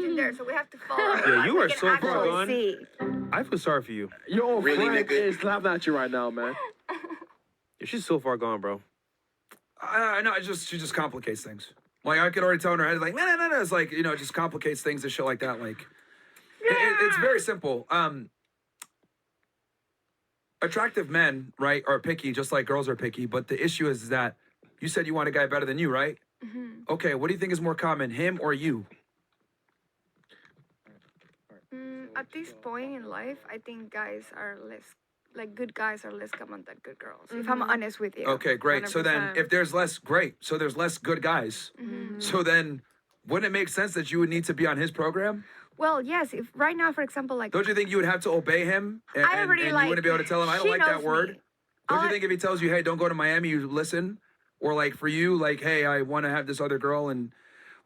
in there, so we have to follow. Yeah, you are can so far actually gone. see. I feel sorry for you. Your old Really, friend nigga? is laughing at you right now, man. She's so far gone, bro. I know. She just complicates things. Like I could already tell in her head, like no. It's like it just complicates things and shit like that. Like it's very simple. Attractive men, right, are picky, just like girls are picky. But the issue is that you said you want a guy better than you, right? Mm-hmm. Okay. What do you think is more common, him or you? At this point in life, I think guys are less, like good guys are less common than good girls. If I'm honest with you. Okay, great. So then, 100%. if there's less, great. So there's less good guys. So then, wouldn't it make sense that you would need to be on his program? Well, yes. If right now, for example, like Don't you think you would have to obey him? And, I already and like. you wouldn't be able to tell him, I don't she like that knows word. me. Don't All you I- think if he tells you, hey, don't go to Miami, you listen? Or like for you, like, hey, I want to have this other girl. And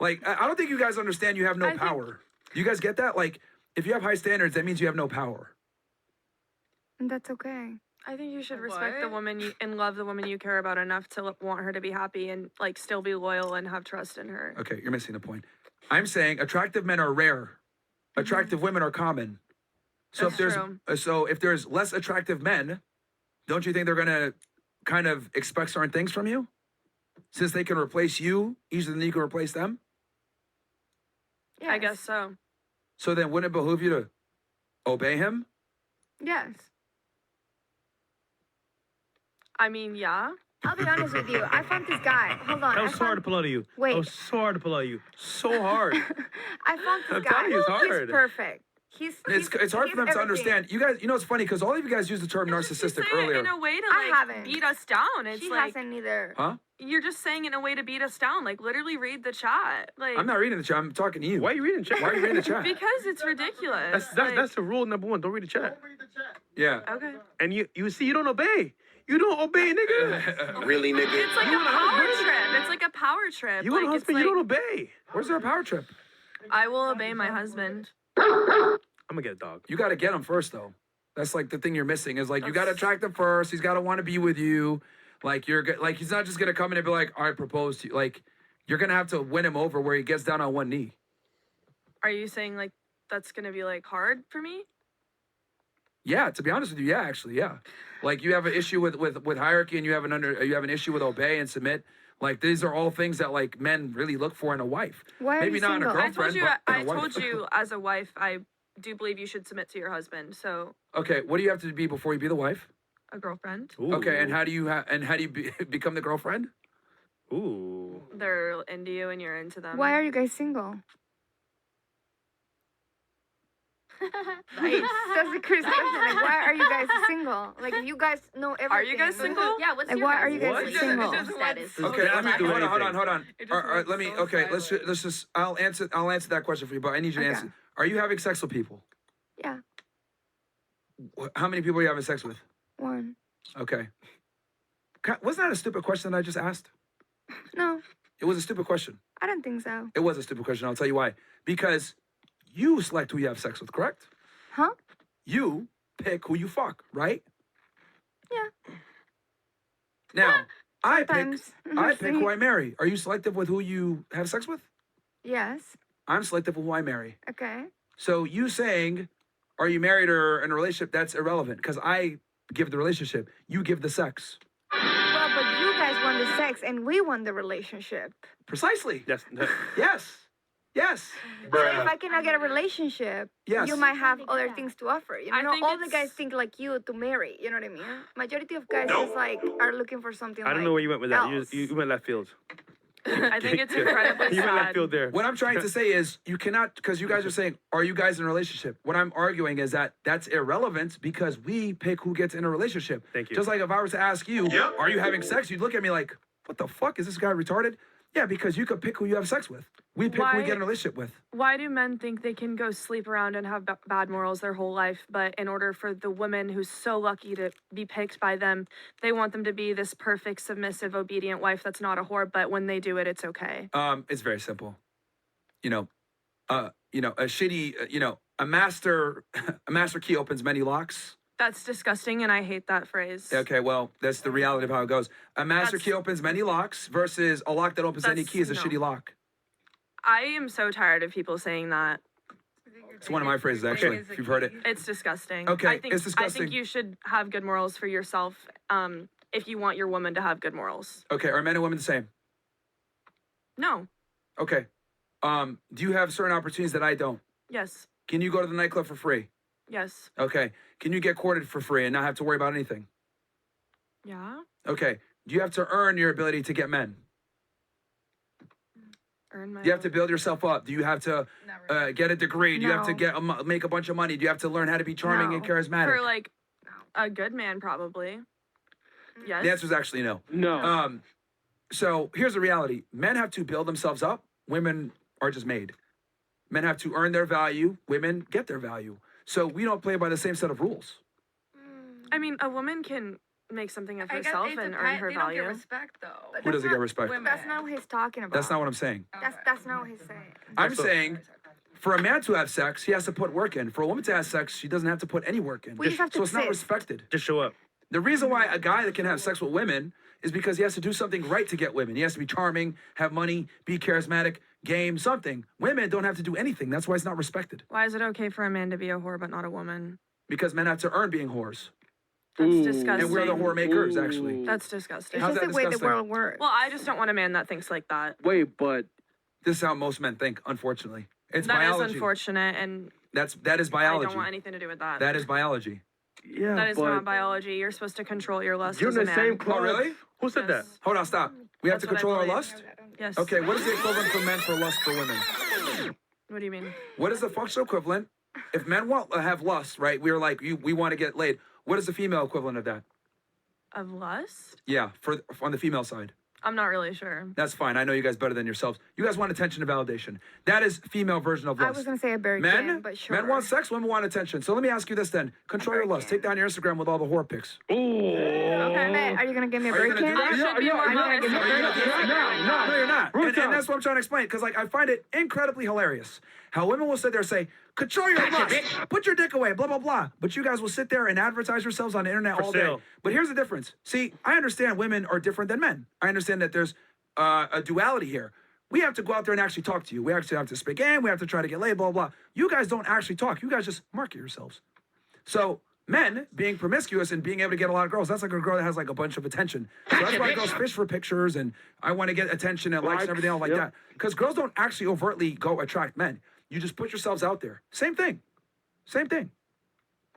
like, I don't think you guys understand you have no power. You guys get that? Like, if you have high standards, that means you have no power. And that's okay. I think you should respect What? the woman you and love the woman you care about enough to want her to be happy and like still be loyal and have trust in her. Okay, you're missing the point. I'm saying attractive men are rare. Attractive women are common. So That's if there's true. so if there's less attractive men, don't you think they're gonna kind of expect certain things from you? Since they can replace you easier than you can replace them? I guess so. So then wouldn't it behoove you to obey him? Yes. I mean, yeah. I'll be honest with you. I found this guy. Hold on. That I was so hard to found, pull out of you. Wait. That was so hard to pull out of you. So hard. I found this I'm guy. telling you, it's hard. He's perfect. It's hard for them to everything. understand. You guys, it's funny because all of you guys used the term You narcissistic say it earlier. in a way to I like haven't. beat us down. It's She like hasn't either. Huh? you're just saying it in a way to beat us down. Like literally read the chat. Like I'm not reading the chat. I'm talking to you. Why are you reading the chat? Why are you reading the chat? because it's ridiculous. That's the rule number one. Don't read the chat. Yeah. okay. And you see, you don't obey. You don't obey, nigga. Really, nigga? It's like You a want a power husband? trip. It's like a power trip. You like, want a it's husband, like, you don't obey. Where's their power trip? I will obey my husband. I'm gonna get a dog. You got to get him first, though. That's like the thing you're missing is like you got to attract him first. He's got to want to be with you. Like like he's not just gonna come in and be like, all right, propose to you. Like you're gonna have to win him over where he gets down on one knee. Are you saying like that's gonna be like hard for me? Yeah, to be honest with you, yeah, actually, yeah. Like you have an issue with hierarchy and you have an issue with obey and submit. Like these are all things that like men really look for in a wife. Why are Maybe you not in a single? I told girlfriend, you. but in I a wife. told you as a wife. I do believe you should submit to your husband. So Okay, what do you have to be before you be the wife? a girlfriend. Ooh. Okay, and how do you become the girlfriend? Ooh. They're into you and you're into them. Why are you guys single? Nice. That's the curious question. Like, why are you guys single? Like, if you guys know everything. Are you guys single? Yeah, what's Like, your why are you guys What? single? status? Okay, Okay, let me I'm hold doing on, hold on, anything. hold on. It just All right, went let me. so Okay, let's silent. just. I'll answer that question for you, but I need you to Okay. answer. Are you having sex with people? Yeah, How many people are you having sex with? one. Okay. Wasn't that a stupid question that I just asked? No, It was a stupid question. I don't think so. It was a stupid question. I'll tell you why. Because you select who you have sex with, correct? Huh? You pick who you fuck, right? Yeah. Now, I Sometimes. pick who I marry. Are you selective with who you have sex with? Yes. I'm selective with who I marry. Okay. So you saying, are you married or in a relationship? That's irrelevant because I give the relationship. You give the sex. Well, but you guys won the sex and we won the relationship. Precisely. That's Yes. Yes. So if I cannot get a relationship, Yes. you might have other things to offer. You I know, think all the it's- guys think like you to marry. You know what I mean? Majority of guys is like are looking for something. I don't know where you went with that. else. You went left field. I think it's incredibly You went left sad. field there. What I'm trying to say is you cannot, because you guys are saying, are you guys in a relationship? What I'm arguing is that that's irrelevant because we pick who gets in a relationship. Thank you. Just like if I was to ask you, are you having sex? You'd look at me like, what the fuck? Is this guy retarded? Yeah, because you could pick who you have sex with. We pick who we Why- get in a relationship with. Why do men think they can go sleep around and have bad morals their whole life, but in order for the woman who's so lucky to be picked by them, they want them to be this perfect, submissive, obedient wife that's not a whore, but when they do it, it's okay? It's very simple. A shitty, a master key opens many locks. That's disgusting, and I hate that phrase. Okay, well, that's the reality of how it goes. A master That's- key opens many locks versus a lock that opens any That's- key is a no. shitty lock. I am so tired of people saying that. It's one of my phrases, actually, if you've heard it. It's disgusting. Okay, I think, it's disgusting. I think you should have good morals for yourself if you want your woman to have good morals. Okay, are men and women the same? No. Okay. Do you have certain opportunities that I don't? Yes. Can you go to the nightclub for free? Yes. Okay. Can you get courted for free and not have to worry about anything? Yeah. Okay. Do you have to earn your ability to get men? Earn my Do you have to build yourself up? Do you have to get a degree? Do you have to No. make a bunch of money? Do you have to learn how to be charming and No. charismatic? For like a good man, probably. Yes. The answer is actually no. No. So here's the reality: men have to build themselves up. Women are just made. Men have to earn their value. Women get their value. So we don't play by the same set of rules. I mean, a woman can make something of I guess herself it's and a earn her they don't value. get respect though. Who doesn't not- get respect? women. That's not what he's talking about. That's not what I'm saying. That's not what he's saying. I'm saying for a man to have sex, he has to put work in. For a woman to have sex, she doesn't have to put any work in. We just have to So it's not exist. respected. Just show up. The reason why a guy that can have sex with women is because he has to do something right to get women. He has to be charming, have money, be charismatic, game, something. Women don't have to do anything. That's why it's not respected. Why is it okay for a man to be a whore but not a woman? Because men have to earn being whores. That's Ooh. disgusting. And we're the whore makers, actually. That's disgusting. It's How's just that the way the disgusting? world works. Well, I just don't want a man that thinks like that. Wait, but This is how most men think, unfortunately. It's That is biology. unfortunate, and That is I biology. don't want anything to do with that. That is biology. yeah, That is but not biology. You're supposed to control your lust you're as in a the man. same club. really? Who said that? Yes. Hold on, stop. We have That's to what I control our believe. lust? Yes. Okay, what is the equivalent for men for lust for women? What do you mean? What is the functional equivalent? If men want have lust, right? We're like, we want to get laid. What is the female equivalent of that? Of lust? Yeah, on the female side. I'm not really sure. That's fine. I know you guys better than yourselves. You guys want attention and validation. That is female version of I lust. was gonna say a berry Men, can, but sure. men want sex, women want attention. So let me ask you this then. Control your lust. Take down your Instagram with all the whore pics. Ooh. Okay. Man, are you gonna give me a Are you berry gonna do can? that? I should be more I'm not honest. gonna do that. No, you're not. Real And talk. that's what I'm trying to explain. Because like I find it incredibly hilarious how women will sit there and say, control your lust, put your dick away, blah, blah, blah. But you guys will sit there and advertise yourselves on the internet For all sale. day. But here's the difference. See, I understand women are different than men. I understand that there's a duality here. We have to go out there and actually talk to you. We actually have to speak in. We have to try to get laid, blah, blah. You guys don't actually talk. You guys just market yourselves. So men being promiscuous and being able to get a lot of girls, that's like a girl that has like a bunch of attention. So that's why girls fish for pictures and I want to get attention and likes and everything else like Yep. that. Because girls don't actually overtly go attract men. You just put yourselves out there. Same thing. Same thing.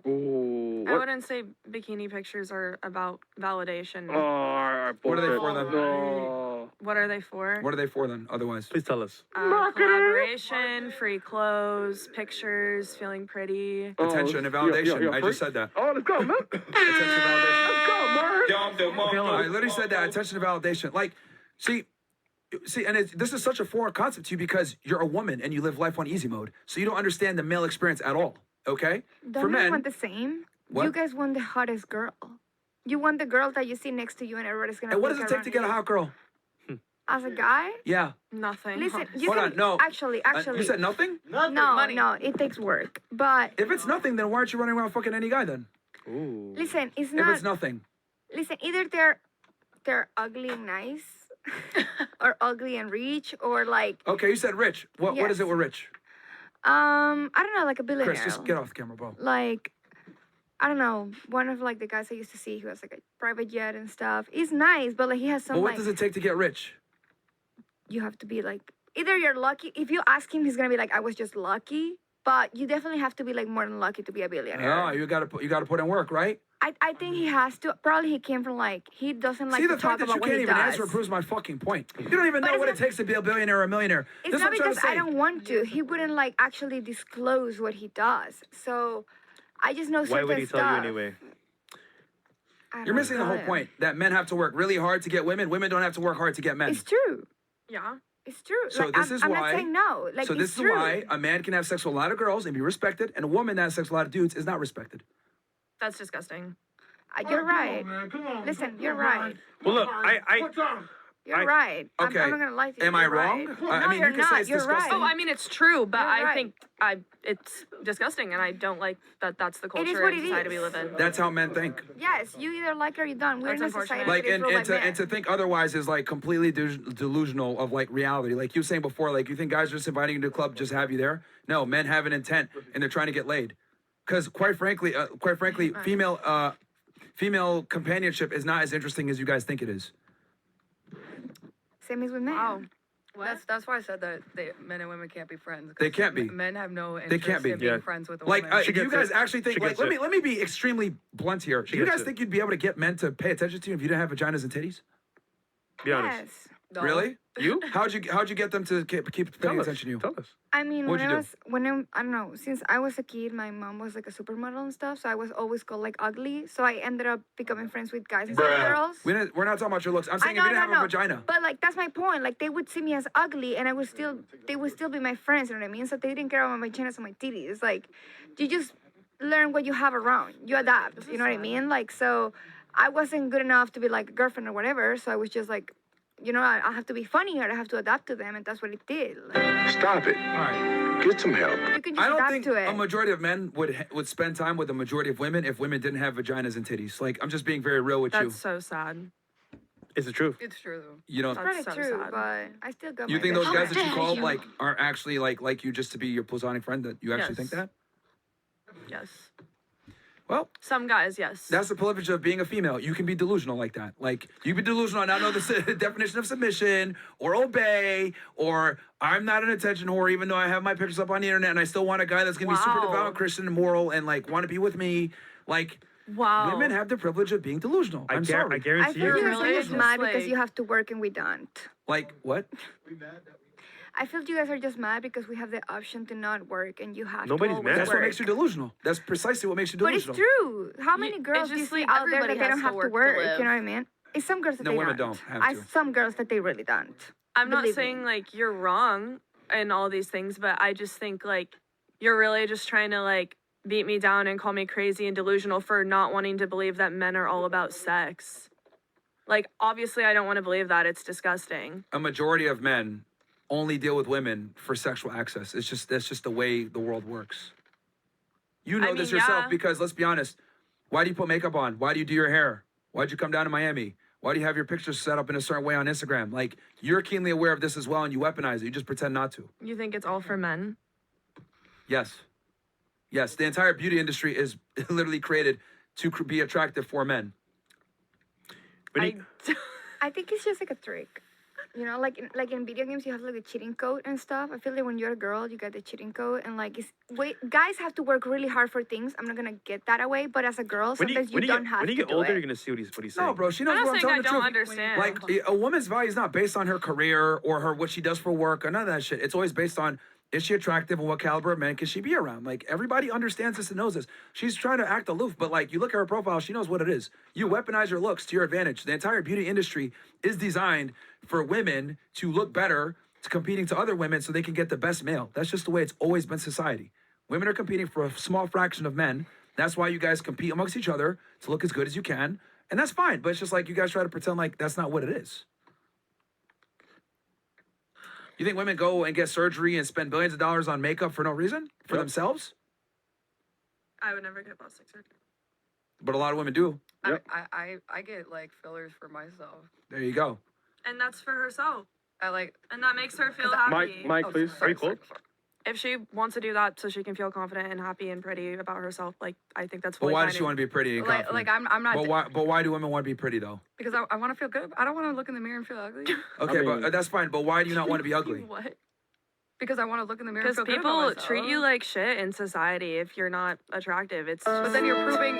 Ooh. I wouldn't say bikini pictures are about validation. Oh, What are they for bullshit. then? Oh. What are they for? What are they for then, otherwise? Please tell us. Collaboration, free clothes, pictures, feeling pretty. Attention and validation. I just said that. Oh, let's go, man. Attention and validation. Let's go, man. I literally said that. Attention and validation. Like, see, and this is such a foreign concept to you because you're a woman and you live life on easy mode. So you don't understand the male experience at all. Okay? Don't For you men, want the same? What? You guys want the hottest girl. You want the girl that you see next to you and everybody's gonna. and what does pick it take to get a around hot girl? you. As a guy? Yeah. Nothing. Listen, you Hold can, on, no. Actually, You said nothing? no, no, it takes work. But If it's nothing, then why aren't you running around fucking any guy then? Ooh. listen, it's If not. it's nothing. Listen, either they're ugly and nice, or ugly and rich, or like Okay, you said rich. What is Yes. it with rich? I don't know, like a billionaire. Chris, just get off the camera, bro. Like, I don't know, one of like the guys I used to see who has like a private jet and stuff. He's nice, but like he has some But what like does it take to get rich? you have to be like either you're lucky. If you ask him, he's gonna be like, I was just lucky. But you definitely have to be like more than lucky to be a billionaire. Oh, you gotta put in work, right? I think he has to. Probably he came from like he doesn't like See, to the talk fact that about you what can't he even does. answer proves my fucking point. You don't even But know what it it's not- takes to be a billionaire or a millionaire. It's This is not what I'm trying because to I say. don't want to. He wouldn't like actually disclose what he does. So I just know Why certain would he tell stuff. you anyway? I You're don't missing the whole know. point that men have to work really hard to get women. Women don't have to work hard to get men. It's true. Yeah. It's true. So like, this I'm, is I'm why- not saying no. Like so it's this is true. why a man can have sex with a lot of girls and be respected, and a woman that has sex with a lot of dudes is not respected. That's disgusting. You're right. Listen, you're right. Well, look, You're I- right. Okay. I'm not gonna lie to you. Am I You're wrong? right. I No, mean, you you're can say not. it's You're disgusting. right. Oh, I mean, it's true, but You're I right. think it's disgusting, and I don't like that. That's the is culture what and it society is. we live in. That's how men think. Yes, you either like it or you don't. We're That's in a society unfortunate. Like that is and, ruled and by to men. and to think otherwise is like completely delusional of like reality. Like you were saying before, like you think guys are just inviting you to the club just have you there. No, men have an intent and they're trying to get laid. Because quite frankly, female companionship is not as interesting as you guys think it is. Same as with men. Wow. That's why I said that men and women can't be friends. 'cause They can't be. Men have no They interest can't be. in being Yeah. friends with a Like, woman. She do you gets guys it. actually think? She Like, gets let it. me be extremely blunt here. Do you gets guys it. think you'd be able to get men to pay attention to you if you didn't have vaginas and titties? Be honest. Yes. No. Really? You? How'd you get them to keep Tell paying us. attention to you? Tell us. I mean, What'd you do? I don't know, since I was a kid, my mom was like a supermodel and stuff, so I was always called like ugly. So I ended up becoming friends with guys instead of girls. We're not talking about your looks. I'm I saying know, if you I didn't know, have a vagina. But like that's my point. Like they would see me as ugly, and they would still be my friends. You know what I mean? So they didn't care about my vaginas and my titties. Like, you just learn what you have around. You adapt. You know what I mean? Like, so I wasn't good enough to be like a girlfriend or whatever. So I was just like, you know, I have to be funny or I have to adapt to them, and that's what it did. Like, Stop it. All right. Get some help. you can just I don't adapt think to it. a majority of men would spend time with a majority of women if women didn't have vaginas and titties. Like I'm just being very real with you. That's so sad. It's the truth. It's true though. You know, It's probably so true, sad. but I still got you my think those bitch. guys that you dare call you. like aren't actually like you just to be your platonic friend? That you actually think Yes. that? Yes. Well, Some guys, yes. that's the privilege of being a female. You can be delusional like that. Like you can be delusional and not know the definition of submission or obey or I'm not an attention whore even though I have my pictures up on the internet and I still want a guy that's gonna be super Wow. devout, Christian, and moral and like want to be with me. Like Wow. women have the privilege of being delusional. I'm sorry. I I guarantee feel you. you guys really are just just, mad because like- you have to work and we don't. Like what? I feel you guys are just mad because we have the option to not work and you have Nobody's to always mad. That's work. what makes you delusional. That's precisely what makes you But it's delusional. true. How many girls do you just see like out there that everybody they don't has to have to work to work? live. You know what I mean? It's some girls that No, they women don't. don't have I to. some girls that they really don't. I'm not Believe me. saying like you're wrong in all these things, but I just think like you're really just trying to like beat me down and call me crazy and delusional for not wanting to believe that men are all about sex. Like obviously I don't want to believe that. It's disgusting. A majority of men only deal with women for sexual access. That's just the way the world works. You know I this mean, yourself yeah. because let's be honest. Why do you put makeup on? Why do you do your hair? Why'd you come down to Miami? Why do you have your pictures set up in a certain way on Instagram? Like you're keenly aware of this as well and you weaponize it. You just pretend not to. You think it's all for men? Yes. Yes, the entire beauty industry is literally created to be attractive for men. When I you- I think it's just like a trick. You know, like in video games, you have like the cheating code and stuff. I feel like when you're a girl, you get the cheating code, and like guys have to work really hard for things. I'm not gonna get that away, but as a girl, when sometimes you don't have when to you get do older, it. you're gonna see what he's saying. No, bro, she knows I'm what not I'm saying I telling the don't truth. understand. Like a woman's value is not based on her career or her what she does for work or none of that shit. It's always based on is she attractive and what caliber of men can she be around? Like everybody understands this and knows this. She's trying to act aloof, but like you look at her profile, she knows what it is. You weaponize your looks to your advantage. The entire beauty industry is designed for women to look better, to competing to other women so they can get the best male. That's just the way it's always been society. Women are competing for a small fraction of men. That's why you guys compete amongst each other to look as good as you can. And that's fine. But it's just like you guys try to pretend like that's not what it is. You think women go and get surgery and spend billions of dollars on makeup for no reason? For Yep. themselves? I would never get plastic surgery. But a lot of women do. Yep. I get like fillers for myself. There you go. And that's for herself. I like. And that makes her feel 'Cause I- happy. Mike, Oh, please. Are you sorry, cold? sorry. If she wants to do that so she can feel confident and happy and pretty about herself, like I think that's But fully why fine does she and- want to be pretty and confident? Like I'm not. But why do women want to be pretty though? Because I want to feel good. I don't want to look in the mirror and feel ugly. Okay, mean- but that's fine. But why do you not want to be ugly? What? Because I want to look in the mirror and Because feel good about people treat you myself. like shit in society if you're not attractive. It's But just, then you're proving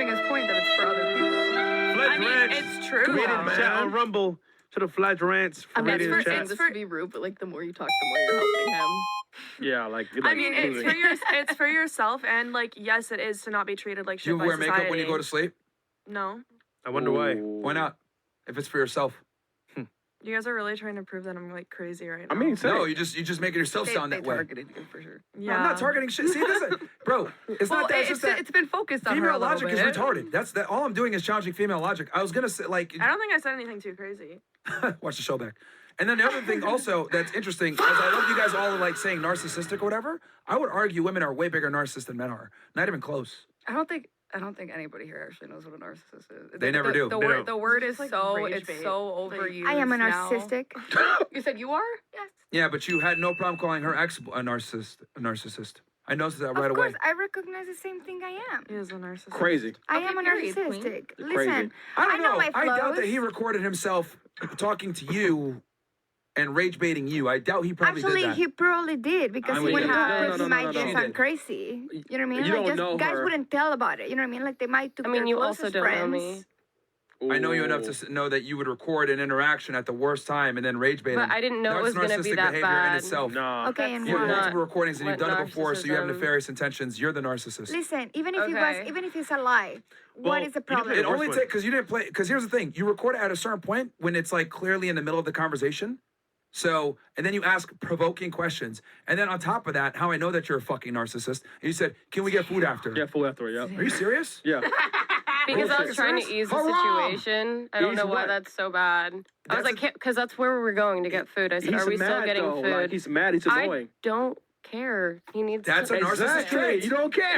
his point that it's for other people. Fledge I mean, rants. it's true. Tweet though. in chat on Rumble. To the Fledge rants for I'm not radio for- chat. it's this for- to be rude, but like the more you talk, the more you're helping him. Yeah, like you're I like mean, it's losing. for it's for yourself, and like, yes, it is to not be treated like Do shit you by wear society. makeup when you go to sleep? No, I wonder why. Why not? If it's for yourself. you guys are really trying to prove that I'm like crazy right now. I mean, say No, it. you just making yourself sound that way. targeted you for sure. No, I'm not targeting shit. See, this is, bro. It's Well, not that. It's just that it's been focused on her female a little logic is bit. retarded. That's that. All I'm doing is challenging female logic. I was gonna say like, I don't think I said anything too crazy. watch the show back. And then the other thing also that's interesting, as I love you guys all like saying narcissistic or whatever, I would argue women are way bigger narcissists than men are. Not even close. I don't think anybody here actually knows what a narcissist is. They never do. The They word don't. the word is Like so rage it's bait. so overused. I am a now. narcissistic. You said you are? Yes. Yeah, but you had no problem calling her ex a narcissist. I noticed that right Of away. course, I recognize the same thing I am. He is a narcissist. Crazy. I Okay, am a period, queen. narcissistic. Crazy. Listen, I don't know know. my I doubt that flaws. he recorded himself talking to you and rage baiting you. I doubt he probably Actually, did that. he probably did because I he mean, wouldn't no, have no, because no, he no, might no, get no. sound crazy. You know what I mean? You Like don't just know guys her. wouldn't tell about it. You know what I mean? Like they might took I mean, their you also closest don't know friends. me. I know you enough to know that you would record an interaction at the worst time and then rage bait But him. I didn't know it That's was gonna be narcissistic that behavior in bad. itself. Nah. Okay, and You have why? not multiple recordings and you've what done it before, so you have narcissism- nefarious intentions. You're the narcissist. Listen, even if Okay. even if it's a lie, Well, what is the you didn't play problem? It the only worst takes because you didn't play. Because here's the thing: you record it at a certain point when it's like clearly in the middle of the conversation. So, and then you ask provoking questions, and then on top of that, how I know that you're a fucking narcissist. And you said, "Can we get food after?" Yeah, full after. Yeah. Are you serious? Yeah. Because I Bullshit. was trying to Serious? ease the Haram! situation. I don't Ease know why what? that's so bad. I was That's like, because that's where we were going to get food. I said, He's are we mad still getting though. food? Like, he's mad. He's I annoying. don't care. He needs That's to. a narcissist Exactly. trait. You don't care.